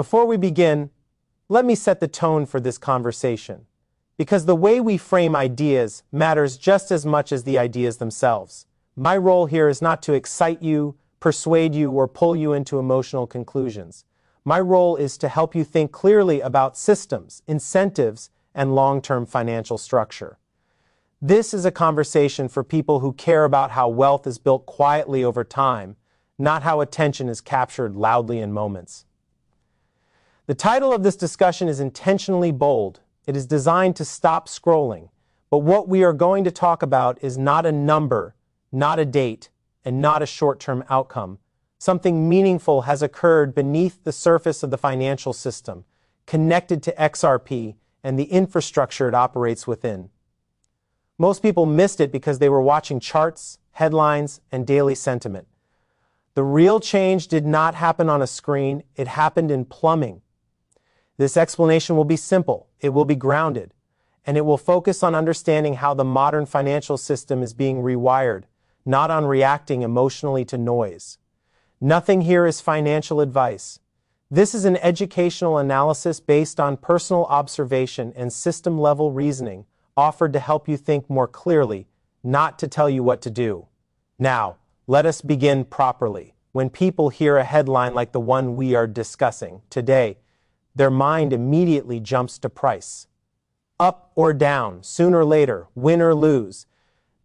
Before we begin, let me set the tone for this conversation, because the way we frame ideas matters just as much as the ideas themselves. My role here is not to excite you, persuade you, or pull you into emotional conclusions. My role is to help you think clearly about systems, incentives, and long-term financial structure. This is a conversation for people who care about how wealth is built quietly over time, not how attention is captured loudly in moments. The title of this discussion is intentionally bold. It is designed to stop scrolling, but what we are going to talk about is not a number, not a date, and not a short-term outcome. Something meaningful has occurred beneath the surface of the financial system, connected to XRP and the infrastructure it operates within. Most people missed it because they were watching charts, headlines, and daily sentiment. The real change did not happen on a screen, it happened in plumbing. This explanation will be simple, it will be grounded, and it will focus on understanding how the modern financial system is being rewired, not on reacting emotionally to noise. Nothing here is financial advice. This is an educational analysis based on personal observation and system-level reasoning, offered to help you think more clearly, not to tell you what to do. Now, let us begin properly. When people hear a headline like the one we are discussing today, their mind immediately jumps to price. Up or down, soon or later, win or lose.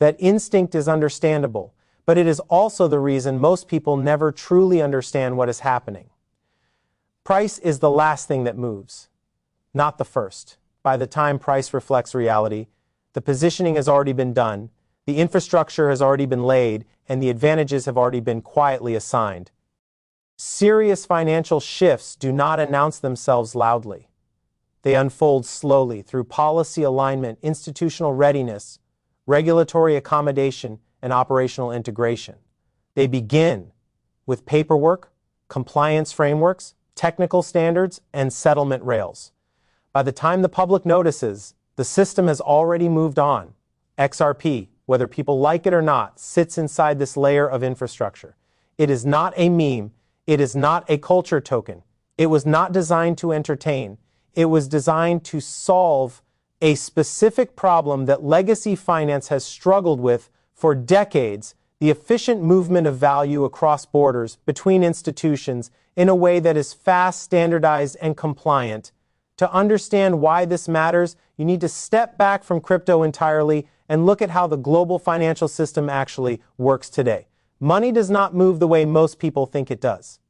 That instinct is understandable, but it is also the reason most people never truly understand what is happening. Price is the last thing that moves, not the first. By the time price reflects reality, the positioning has already been done, the infrastructure has already been laid, and the advantages have already been quietly assigned. Serious financial shifts do not announce themselves loudly. They unfold slowly through policy alignment, institutional readiness, regulatory accommodation, and operational integration. They begin with paperwork, compliance frameworks, technical standards, and settlement rails. By the time the public notices, the system has already moved on. XRP, whether people like it or not, sits inside this layer of infrastructure. It is not a meme. It is not a culture token. It was not designed to entertain. It was designed to solve a specific problem that legacy finance has struggled with for decades: the efficient movement of value across borders between institutions in a way that is fast, standardized, and compliant. To understand why this matters, you need to step back from crypto entirely and look at how the global financial system actually works today. Money does not move the way most people think it does.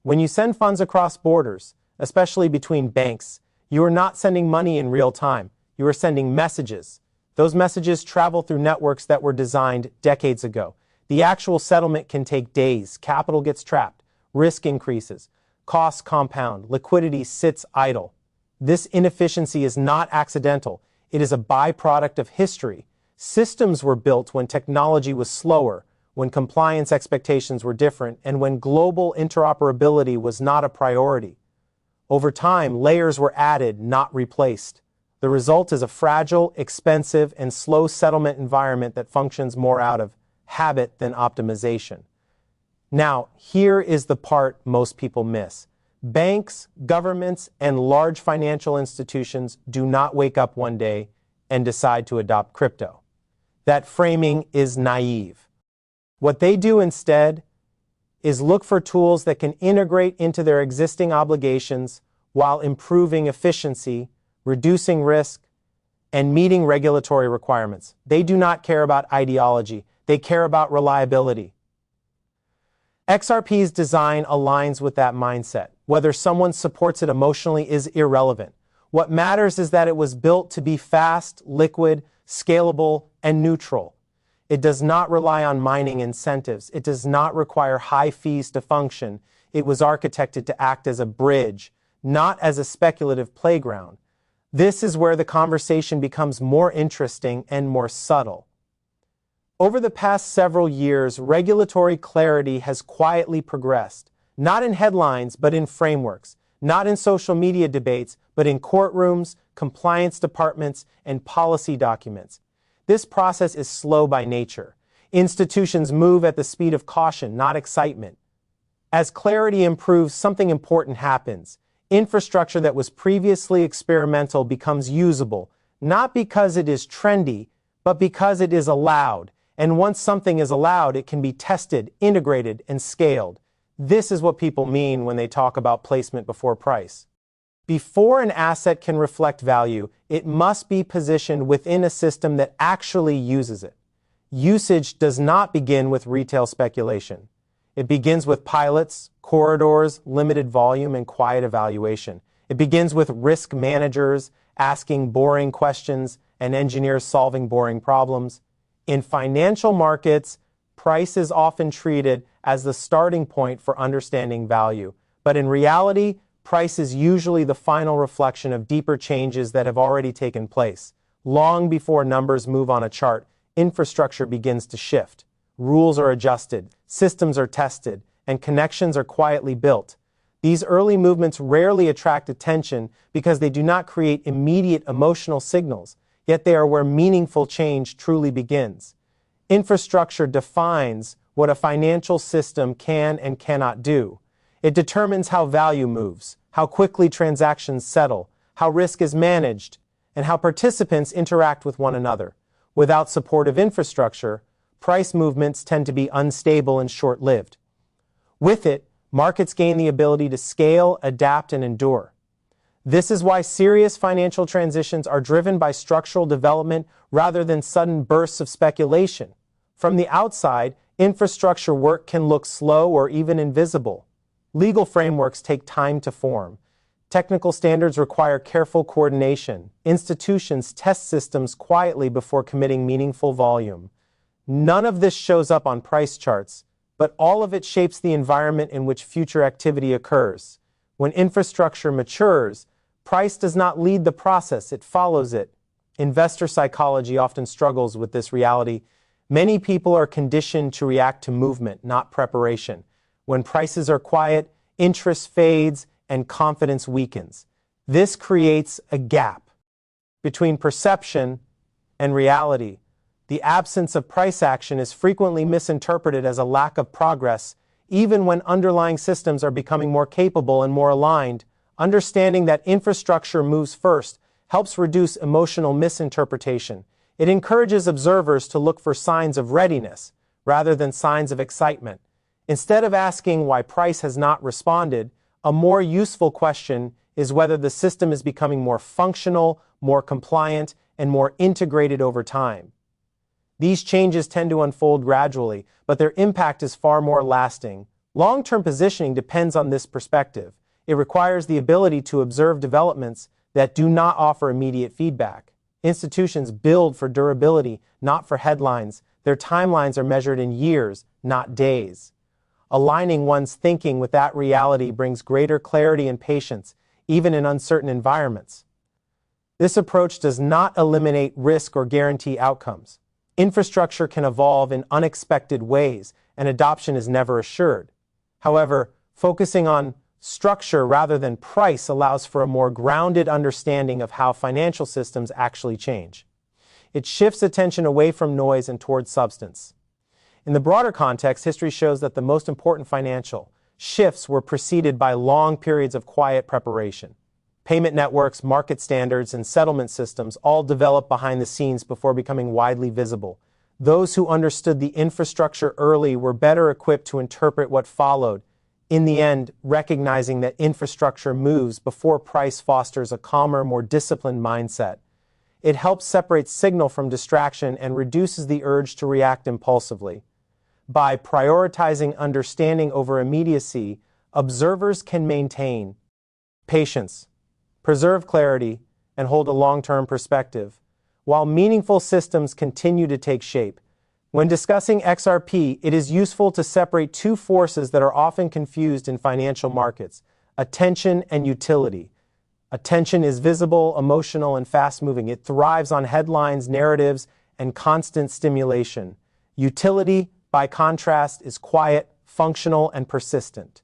When you send funds across borders, especially between banks, you are not sending money in real time. You are sending messages. Those messages travel through networks that were designed decades ago. The actual settlement can take days. Capital gets trapped. Risk increases. Costs compound. Liquidity sits idle. This inefficiency is not accidental. It is a byproduct of history. Systems were built when technology was slower, when compliance expectations were different, and when global interoperability was not a priority. Over time, layers were added, not replaced. The result is a fragile, expensive, and slow settlement environment that functions more out of habit than optimization. Now, here is the part most people miss. Banks, governments, and large financial institutions do not wake up one day and decide to adopt crypto. That framing is naive. What they do instead is look for tools that can integrate into their existing obligations while improving efficiency, reducing risk, and meeting regulatory requirements. They do not care about ideology. They care about reliability. XRP's design aligns with that mindset. Whether someone supports it emotionally is irrelevant. What matters is that it was built to be fast, liquid, scalable, and neutral. It does not rely on mining incentives. It does not require high fees to function. It was architected to act as a bridge, not as a speculative playground. This is where the conversation becomes more interesting and more subtle. Over the past several years, regulatory clarity has quietly progressed, not in headlines, but in frameworks, not in social media debates, but in courtrooms, compliance departments, and policy documents. This process is slow by nature. Institutions move at the speed of caution, not excitement. As clarity improves, something important happens. Infrastructure that was previously experimental becomes usable, not because it is trendy, but because it is allowed. And once something is allowed, it can be tested, integrated, and scaled. This is what people mean when they talk about placement before price. Before an asset can reflect value, it must be positioned within a system that actually uses it. Usage does not begin with retail speculation. It begins with pilots, corridors, limited volume, and quiet evaluation. It begins with risk managers asking boring questions and engineers solving boring problems. In financial markets, price is often treated as the starting point for understanding value. But in reality, price is usually the final reflection of deeper changes that have already taken place. Long before numbers move on a chart, infrastructure begins to shift. Rules are adjusted, systems are tested, and connections are quietly built. These early movements rarely attract attention because they do not create immediate emotional signals, yet they are where meaningful change truly begins. Infrastructure defines what a financial system can and cannot do. It determines how value moves, how quickly transactions settle, how risk is managed, and how participants interact with one another. Without supportive infrastructure, price movements tend to be unstable and short-lived. With it, markets gain the ability to scale, adapt, and endure. This is why serious financial transitions are driven by structural development rather than sudden bursts of speculation. From the outside, infrastructure work can look slow or even invisible. Legal frameworks take time to form. Technical standards require careful coordination. Institutions test systems quietly before committing meaningful volume. None of this shows up on price charts, but all of it shapes the environment in which future activity occurs. When infrastructure matures, price does not lead the process, it follows it. Investor psychology often struggles with this reality. Many people are conditioned to react to movement, not preparation. When prices are quiet, interest fades and confidence weakens. This creates a gap between perception and reality. The absence of price action is frequently misinterpreted as a lack of progress, even when underlying systems are becoming more capable and more aligned. Understanding that infrastructure moves first helps reduce emotional misinterpretation. It encourages observers to look for signs of readiness rather than signs of excitement. Instead of asking why price has not responded, a more useful question is whether the system is becoming more functional, more compliant, and more integrated over time. These changes tend to unfold gradually, but their impact is far more lasting. Long-term positioning depends on this perspective. It requires the ability to observe developments that do not offer immediate feedback. Institutions build for durability, not for headlines. Their timelines are measured in years, not days. Aligning one's thinking with that reality brings greater clarity and patience, even in uncertain environments. This approach does not eliminate risk or guarantee outcomes. Infrastructure can evolve in unexpected ways, and adoption is never assured. However, focusing on structure rather than price allows for a more grounded understanding of how financial systems actually change. It shifts attention away from noise and towards substance. In the broader context, history shows that the most important financial shifts were preceded by long periods of quiet preparation. Payment networks, market standards, and settlement systems all developed behind the scenes before becoming widely visible. Those who understood the infrastructure early were better equipped to interpret what followed. In the end, recognizing that infrastructure moves before price fosters a calmer, more disciplined mindset. It helps separate signal from distraction and reduces the urge to react impulsively. By prioritizing understanding over immediacy, observers can maintain patience, preserve clarity, and hold a long-term perspective, while meaningful systems continue to take shape. When discussing XRP, it is useful to separate two forces that are often confused in financial markets: attention and utility. Attention is visible, emotional, and fast-moving. It thrives on headlines, narratives, and constant stimulation. Utility, by contrast, is quiet, functional, and persistent.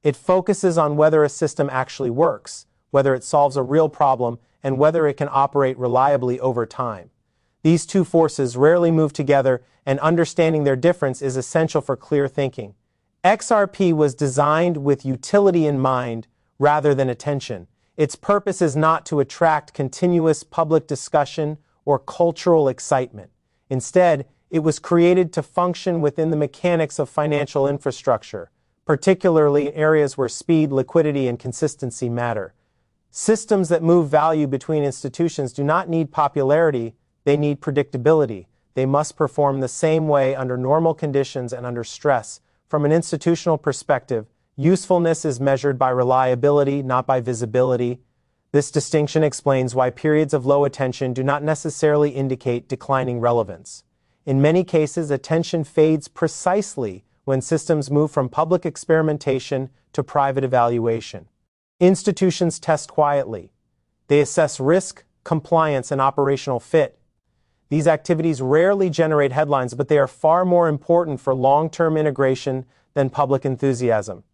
It focuses on whether a system actually works, whether it solves a real problem, and whether it can operate reliably over time. These two forces rarely move together, and understanding their difference is essential for clear thinking. XRP was designed with utility in mind rather than attention. Its purpose is not to attract continuous public discussion or cultural excitement. Instead, it was created to function within the mechanics of financial infrastructure, particularly in areas where speed, liquidity, and consistency matter. Systems that move value between institutions do not need popularity, they need predictability. They must perform the same way under normal conditions and under stress. From an institutional perspective, usefulness is measured by reliability, not by visibility. This distinction explains why periods of low attention do not necessarily indicate declining relevance. In many cases, attention fades precisely when systems move from public experimentation to private evaluation. Institutions test quietly. They assess risk, compliance, and operational fit. These activities rarely generate headlines, but they are far more important for long-term integration than public enthusiasm.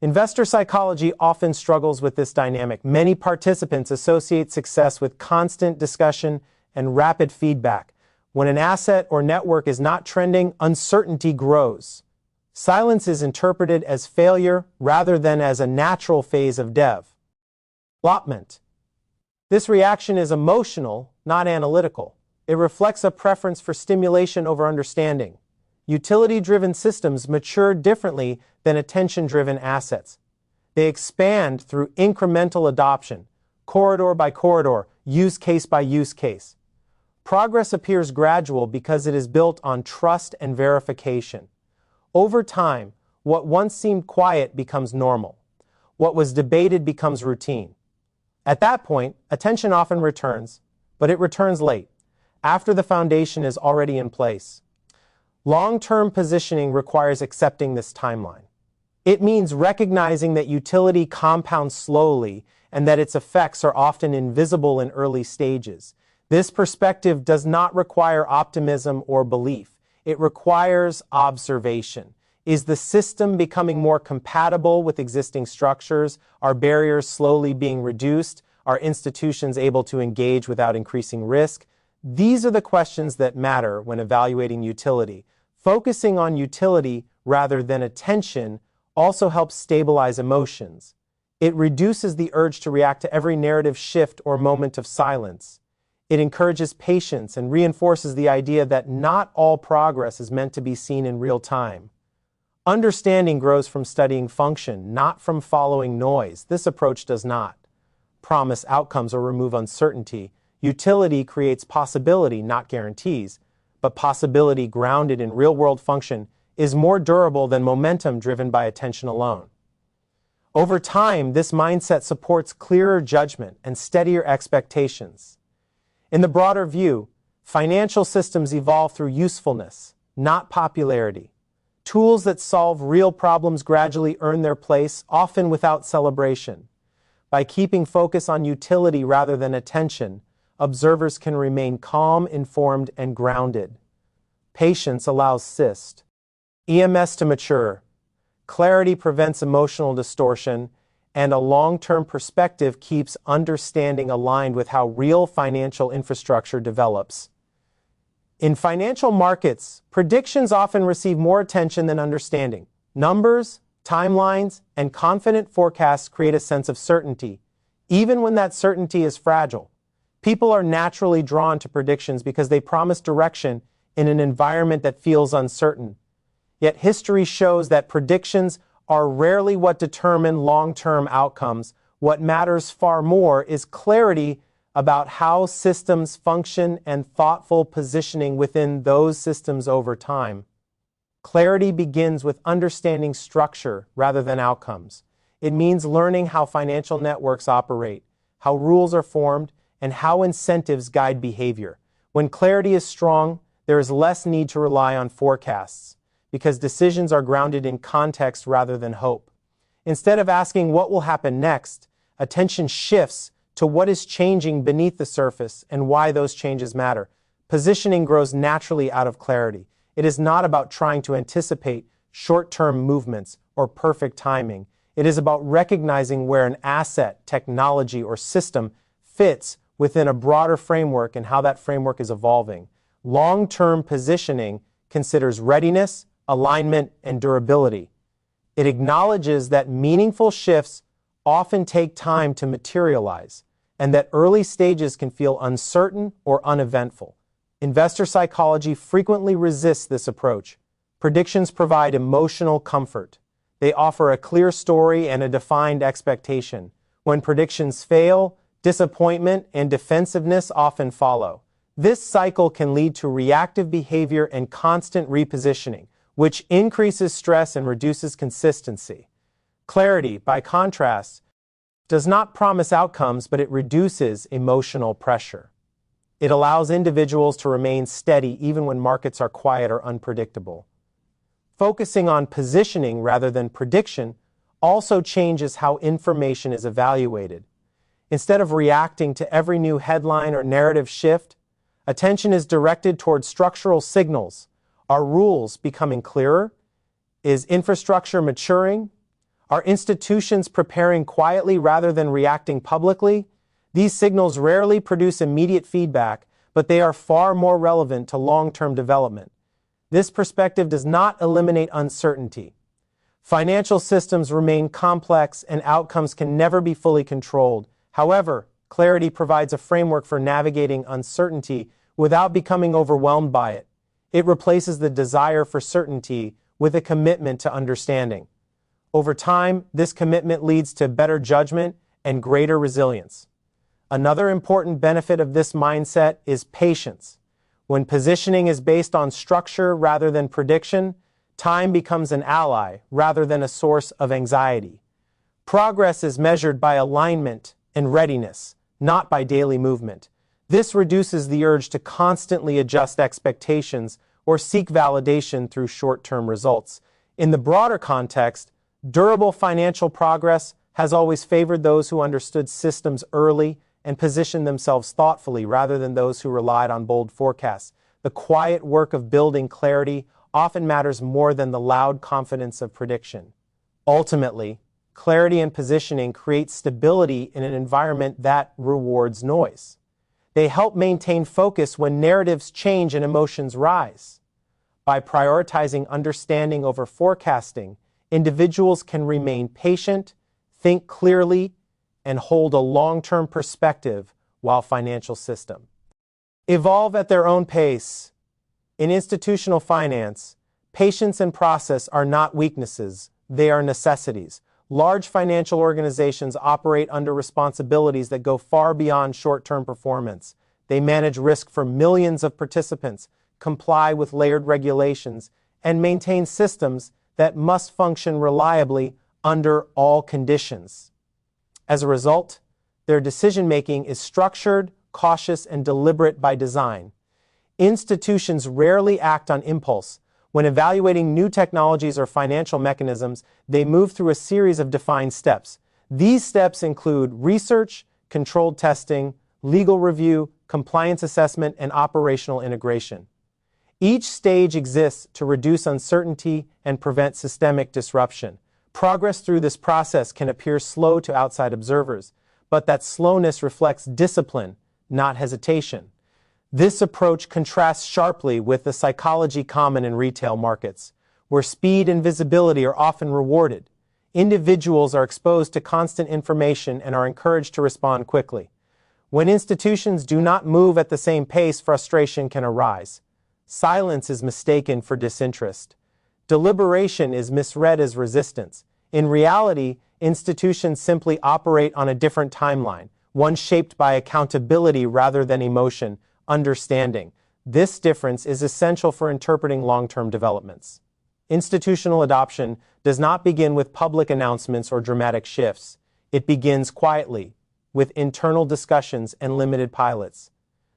Investor psychology often struggles with this dynamic. Many participants associate success with constant discussion and rapid feedback. When an asset or network is not trending, uncertainty grows. Silence is interpreted as failure rather than as a natural phase of development. This reaction is emotional, not analytical. It reflects a preference for stimulation over understanding. Utility-driven systems mature differently than attention-driven assets. They expand through incremental adoption, corridor by corridor, use case by use case. Progress appears gradual because it is built on trust and verification. Over time, what once seemed quiet becomes normal. What was debated becomes routine. At that point, attention often returns, but it returns late, after the foundation is already in place. Long-term positioning requires accepting this timeline. It means recognizing that utility compounds slowly and that its effects are often invisible in early stages. This perspective does not require optimism or belief. It requires observation. Is the system becoming more compatible with existing structures? Are barriers slowly being reduced? Are institutions able to engage without increasing risk? These are the questions that matter when evaluating utility. Focusing on utility rather than attention also helps stabilize emotions. It reduces the urge to react to every narrative shift or moment of silence. It encourages patience and reinforces the idea that not all progress is meant to be seen in real time. Understanding grows from studying function, not from following noise. This approach does not promise outcomes or remove uncertainty. Utility creates possibility, not guarantees, but possibility grounded in real-world function is more durable than momentum driven by attention alone. Over time, this mindset supports clearer judgment and steadier expectations. In the broader view, financial systems evolve through usefulness, not popularity. Tools that solve real problems gradually earn their place, often without celebration. By keeping focus on utility rather than attention, observers can remain calm, informed, and grounded. Patience allows EMS to mature. Clarity prevents emotional distortion, and a long-term perspective keeps understanding aligned with how real financial infrastructure develops. In financial markets, predictions often receive more attention than understanding. Numbers, timelines, and confident forecasts create a sense of certainty, even when that certainty is fragile. People are naturally drawn to predictions because they promise direction in an environment that feels uncertain. Yet history shows that predictions are rarely what determine long-term outcomes. What matters far more is clarity about how systems function and thoughtful positioning within those systems over time. Clarity begins with understanding structure rather than outcomes. It means learning how financial networks operate, how rules are formed, and how incentives guide behavior. When clarity is strong, there is less need to rely on forecasts, because decisions are grounded in context rather than hope. Instead of asking what will happen next, attention shifts to what is changing beneath the surface and why those changes matter. Positioning grows naturally out of clarity. It is not about trying to anticipate short-term movements or perfect timing. It is about recognizing where an asset, technology, or system fits within a broader framework and how that framework is evolving. Long-term positioning considers readiness, alignment, and durability. It acknowledges that meaningful shifts often take time to materialize, and that early stages can feel uncertain or uneventful. Investor psychology frequently resists this approach. Predictions provide emotional comfort. They offer a clear story and a defined expectation. When predictions fail, disappointment and defensiveness often follow. This cycle can lead to reactive behavior and constant repositioning, which increases stress and reduces consistency. Clarity, by contrast, does not promise outcomes, but it reduces emotional pressure. It allows individuals to remain steady even when markets are quiet or unpredictable. Focusing on positioning rather than prediction also changes how information is evaluated. Instead of reacting to every new headline or narrative shift, attention is directed toward structural signals. Are rules becoming clearer? Is infrastructure maturing? Are institutions preparing quietly rather than reacting publicly? These signals rarely produce immediate feedback, but they are far more relevant to long-term development. This perspective does not eliminate uncertainty. Financial systems remain complex and outcomes can never be fully controlled. However, clarity provides a framework for navigating uncertainty without becoming overwhelmed by it. It replaces the desire for certainty with a commitment to understanding. Over time, this commitment leads to better judgment and greater resilience. Another important benefit of this mindset is patience. When positioning is based on structure rather than prediction, time becomes an ally rather than a source of anxiety. Progress is measured by alignment and readiness, not by daily movement. This reduces the urge to constantly adjust expectations or seek validation through short-term results. In the broader context, durable financial progress has always favored those who understood systems early and positioned themselves thoughtfully rather than those who relied on bold forecasts. The quiet work of building clarity often matters more than the loud confidence of prediction. Ultimately, clarity and positioning create stability in an environment that rewards noise. They help maintain focus when narratives change and emotions rise. By prioritizing understanding over forecasting, individuals can remain patient, think clearly, and hold a long-term perspective while financial systems evolve at their own pace. In institutional finance, patience and process are not weaknesses, they are necessities. Large financial organizations operate under responsibilities that go far beyond short-term performance. They manage risk for millions of participants, comply with layered regulations, and maintain systems that must function reliably under all conditions. As a result, their decision-making is structured, cautious, and deliberate by design. Institutions rarely act on impulse. When evaluating new technologies or financial mechanisms, they move through a series of defined steps. These steps include research, controlled testing, legal review, compliance assessment, and operational integration. Each stage exists to reduce uncertainty and prevent systemic disruption. Progress through this process can appear slow to outside observers, but that slowness reflects discipline, not hesitation. This approach contrasts sharply with the psychology common in retail markets, where speed and visibility are often rewarded. Individuals are exposed to constant information and are encouraged to respond quickly. When institutions do not move at the same pace, frustration can arise. Silence is mistaken for disinterest. Deliberation is misread as resistance. In reality, institutions simply operate on a different timeline, one shaped by accountability rather than emotion, understanding. This difference is essential for interpreting long-term developments. Institutional adoption does not begin with public announcements or dramatic shifts. It begins quietly, with internal discussions and limited pilots.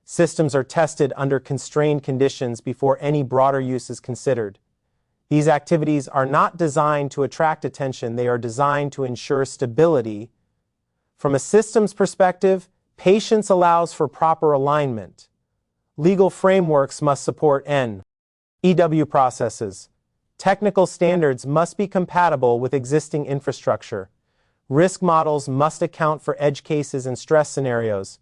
Systems are tested under constrained conditions before any broader use is considered. These activities are not designed to attract attention, they are designed to ensure stability. From a systems perspective, patience allows for proper alignment. Legal frameworks must support EW processes. Technical standards must be compatible with existing infrastructure. Risk models must account for edge cases and stress scenarios.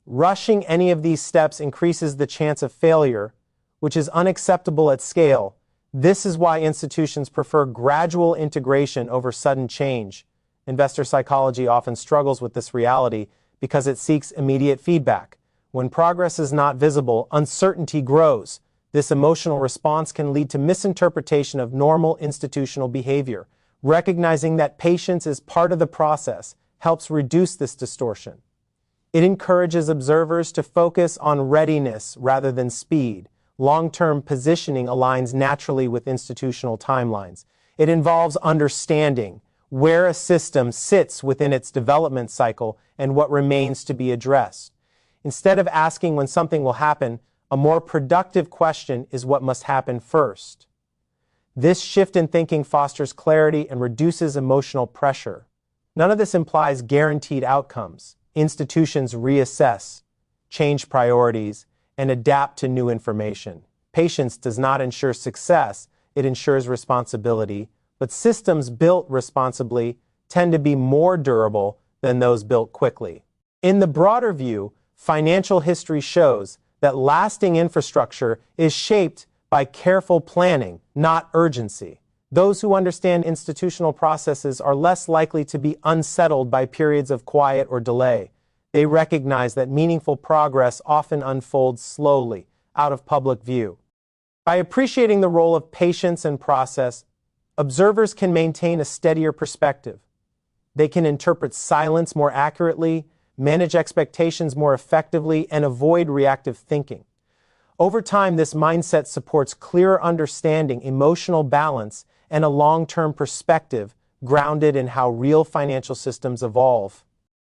Rushing any of these steps increases the chance of failure, which is unacceptable at scale. This is why institutions prefer gradual integration over sudden change. Investor psychology often struggles with this reality because it seeks immediate feedback. When progress is not visible, uncertainty grows. This emotional response can lead to misinterpretation of normal institutional behavior. Recognizing that patience is part of the process helps reduce this distortion. It encourages observers to focus on readiness rather than speed. Long-term positioning aligns naturally with institutional timelines. It involves understanding where a system sits within its development cycle and what remains to be addressed. Instead of asking when something will happen, a more productive question is what must happen first. This shift in thinking fosters clarity and reduces emotional pressure. None of this implies guaranteed outcomes. Institutions reassess, change priorities, and adapt to new information. Patience does not ensure success, it ensures responsibility, but systems built responsibly tend to be more durable than those built quickly. In the broader view, financial history shows that lasting infrastructure is shaped by careful planning, not urgency. Those who understand institutional processes are less likely to be unsettled by periods of quiet or delay. They recognize that meaningful progress often unfolds slowly, out of public view. By appreciating the role of patience and process, observers can maintain a steadier perspective. They can interpret silence more accurately, manage expectations more effectively, and avoid reactive thinking. Over time, this mindset supports clearer understanding, emotional balance, and a long-term perspective grounded in how real financial systems evolve.